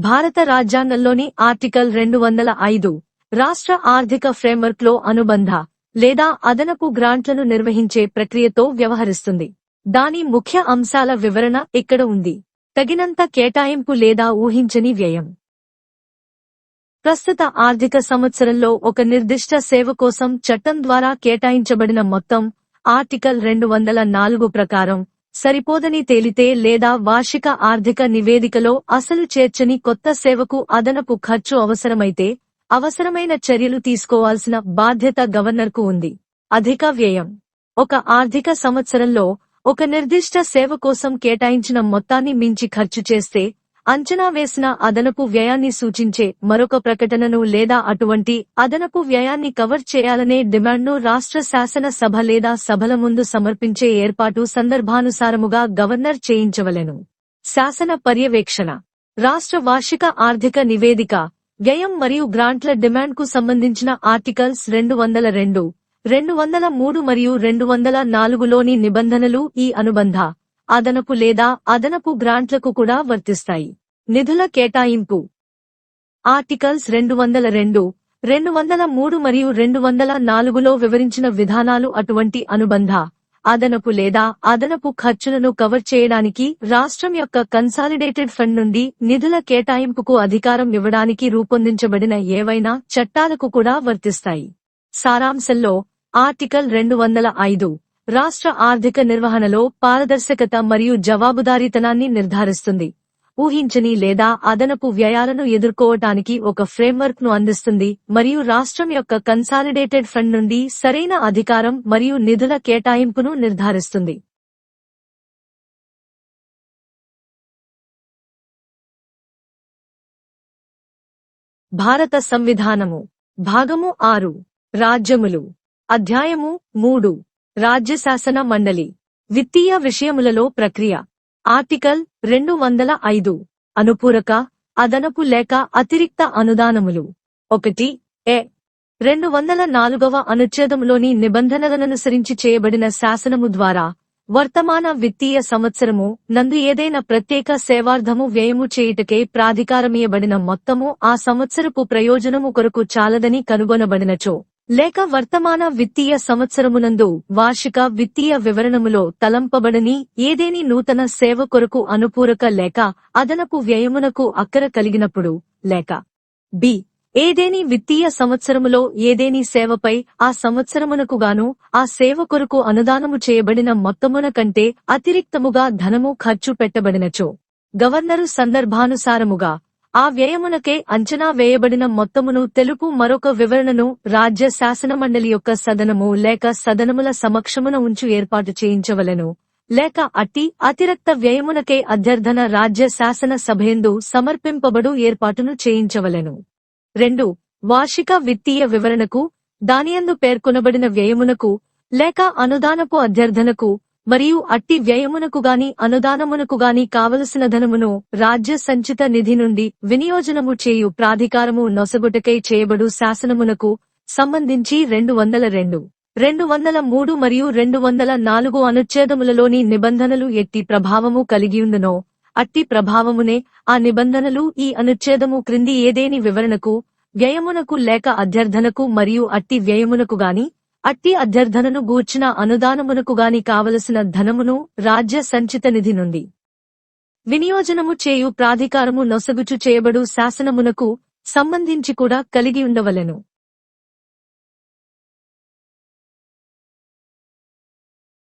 భారత రాజ్యాంగంలోని ఆర్టికల్ 205 రాష్ట్ర ఆర్థిక ఫ్రేమ్వర్క్లో అనుబంధ లేదా అదనపు గ్రాంట్లను నిర్వహించే ప్రక్రియతో వ్యవహరిస్తుంది. దాని ముఖ్య అంశాల వివరణ ఇక్కడ ఉంది. తగినంత కేటాయింపు లేదా ఊహించని వ్యయం. ప్రస్తుత ఆర్థిక సంవత్సరంలో ఒక నిర్దిష్ట సేవ కోసం చట్టం ద్వారా కేటాయించబడిన మొత్తం ఆర్టికల్ 204 ప్రకారం సరిపోదని తేలితే లేదా వార్షిక ఆర్థిక నివేదికలో అసలు చేర్చని కొత్త సేవకు అదనపు ఖర్చు అవసరమైతే అవసరమైన చర్యలు తీసుకోవాల్సిన బాధ్యత గవర్నర్కు ఉంది. అధిక వ్యయం. ఒక ఆర్థిక సంవత్సరంలో ఒక నిర్దిష్ట సేవ కోసం కేటాయించిన మొత్తాన్ని మించి ఖర్చు చేస్తే అంచనా వేసిన అదనపు వ్యయాన్ని సూచించే మరొక ప్రకటనను లేదా అటువంటి అదనపు వ్యయాన్ని కవర్ చేయాలనే డిమాండ్ను రాష్ట్ర శాసన సభ లేదా సభల ముందు సమర్పించే ఏర్పాటు సందర్భానుసారముగా గవర్నర్ చేయించవలెను. శాసన పర్యవేక్షణ. రాష్ట్ర వార్షిక ఆర్థిక నివేదిక, వ్యయం మరియు గ్రాంట్ల డిమాండ్కు సంబంధించిన ఆర్టికల్స్ 202, 203 మరియు 204లోని నిబంధనలు ఈ అనుబంధ, అదనపు లేదా అదనపు గ్రాంట్లకు కూడా వర్తిస్తాయి. నిధుల కేటాయింపు. ఆర్టికల్స్ 202, 203 మరియు 204లో వివరించిన విధానాలు అటువంటి అనుబంధ, అదనపు లేదా అదనపు ఖర్చులను కవర్ చేయడానికి రాష్ట్రం యొక్క కన్సాలిడేటెడ్ ఫండ్ నుండి నిధుల కేటాయింపుకు అధికారం ఇవ్వడానికి రూపొందించబడిన ఏవైనా చట్టాలకు కూడా వర్తిస్తాయి. సారాంశంలో ఆర్టికల్ 205 రాష్ట్ర ఆర్థిక నిర్వహణలో పారదర్శకత మరియు జవాబుదారీతనాన్ని నిర్ధారిస్తుంది. ఊహించని లేదా అదనపు వ్యయాలను ఎదుర్కోవటానికి ఒక ఫ్రేమ్వర్క్ ను అందిస్తుంది మరియు రాష్ట్రం యొక్క కన్సాలిడేటెడ్ ఫండ్ నుండి సరైన అధికారం మరియు నిధుల కేటాయింపును నిర్ధారిస్తుంది. భారత సంవిధానము. భాగము 6. రాజ్యములు. అధ్యాయము 3. రాజ్య శాసన మండలి. విత్తీయ విషయములలో ప్రక్రియ. ఆర్టికల్ 205. అనుపూరక, అదనపు లేక అతిరిక్త అనుదానములు. 1. 204వ అనుచ్ఛేదములోని నిబంధనలననుసరించి చేయబడిన శాసనము ద్వారా వర్తమాన విత్తీయ సంవత్సరము నందు ఏదైనా ప్రత్యేక సేవార్థము వ్యయము చేయుటకే ప్రాధికారమియబడిన మొత్తము ఆ సంవత్సరపు ప్రయోజనము కొరకు చాలదని కనుగొనబడినచో, లేక వర్తమాన విత్తీయ సంవత్సరమునందు వార్షిక విత్తీయ వివరణములో తలంపబడని ఏదేని నూతన సేవ కొరకు అనుపూరక లేక అదనపు వ్యయమునకు అక్కర కలిగినప్పుడు, లేక బి. ఏదేని విత్తీయ సంవత్సరములో ఏదేని సేవపై ఆ సంవత్సరమునకుగాను ఆ సేవ కొరకు అనుదానము చేయబడిన మొత్తమున కంటే అతిరిక్తముగా ధనము ఖర్చు పెట్టబడినచో, గవర్నరు సందర్భానుసారముగా ఆ వ్యయమునకే అంచనా వేయబడిన మొత్తమును తెలుపు మరొక వివరణను రాజ్య శాసనమండలి యొక్క సదనము లేక సదనముల సమక్షమున ఉంచు ఏర్పాటు చేయించవలెను, లేక అట్టి అతిరక్త వ్యయమునకే అధ్యర్థన రాజ్య శాసన సభయందు సమర్పింపబడు ఏర్పాటును చేయించవలెను. 2. వార్షిక విత్తీయ వివరణకు, దానియందు పేర్కొనబడిన వ్యయమునకు లేక అనుదానపు అధ్యర్థనకు మరియు అట్టి వ్యయమునకుగాని అనుదానమునకుగాని కావలసిన ధనమును రాజ్య సంచిత నిధి నుండి వినియోజనము చేయు ప్రాధికారము నొసగుటకై చేయబడు శాసనమునకు సంబంధించి 202, 203 మరియు 204 అనుచ్ఛేదములలోని నిబంధనలు ఎట్టి ప్రభావము కలిగియుండునో అట్టి ప్రభావమునే ఆ నిబంధనలు ఈ అనుచ్ఛేదము క్రింది ఏదేని వివరణకు, వ్యయమునకు లేక అధ్యర్థనకు మరియు అట్టి వ్యయమునకుగాని అట్టి అధ్యర్థనను గూర్చిన అనుదానమునకుగాని కావలసిన ధనమును రాజ్య సంచిత నిధి నుండి వినియోజనము చేయు ప్రాధికారము నొసగుచు చేయబడు శాసనమునకు సంబంధించి కూడా కలిగి ఉండవలెను.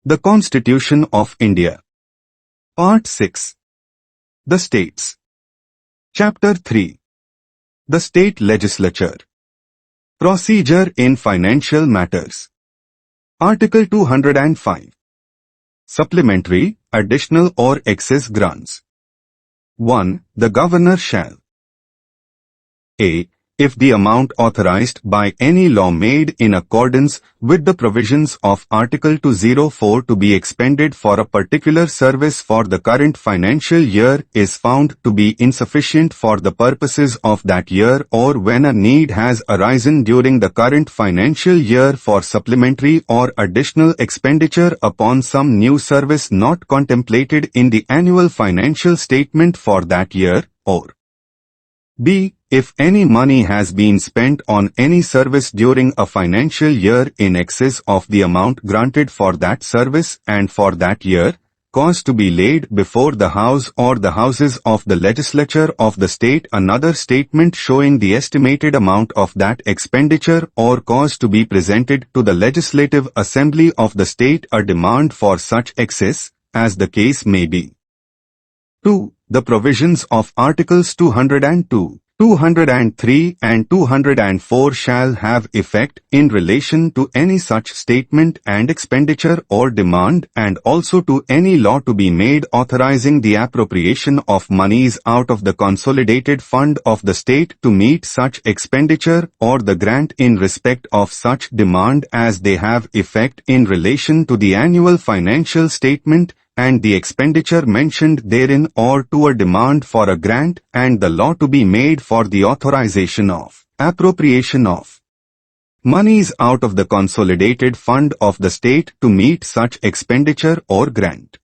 The Constitution of India. Part 6. The States. Chapter 3. The State Legislature. Procedure in Financial Matters. Article 205. Supplementary, additional or excess grants. 1. The Governor shall a. If the amount authorized by any law made in accordance with the provisions of Article 204 to be expended for a particular service for the current financial year is found to be insufficient for the purposes of that year, or when a need has arisen during the current financial year for supplementary or additional expenditure upon some new service not contemplated in the annual financial statement for that year, or B. If any money has been spent on any service during a financial year in excess of the amount granted for that service and for that year, cause to be laid before the House or the Houses of the Legislature of the state another statement showing the estimated amount of that expenditure, or cause to be presented to the Legislative Assembly of the state a demand for such excess, as the case may be. 2. The provisions of Articles 202, 203 and 204 shall have effect in relation to any such statement and expenditure or demand, and also to any law to be made authorizing the appropriation of monies out of the consolidated fund of the state to meet such expenditure or the grant in respect of such demand as they have effect in relation to the annual financial statement and the expenditure mentioned therein, or to a demand for a grant and the law to be made for the authorization of appropriation of monies out of the consolidated fund of the state to meet such expenditure or grant.